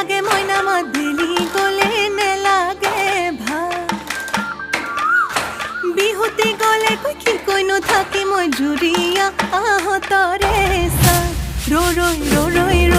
লাগে মইনা মাদিলি গলে নেলাগে ভাল বিহুতি গলে কি কইনো থাকি মই জুৰিয়া আহতৰে চা ৰৈ ৰৈ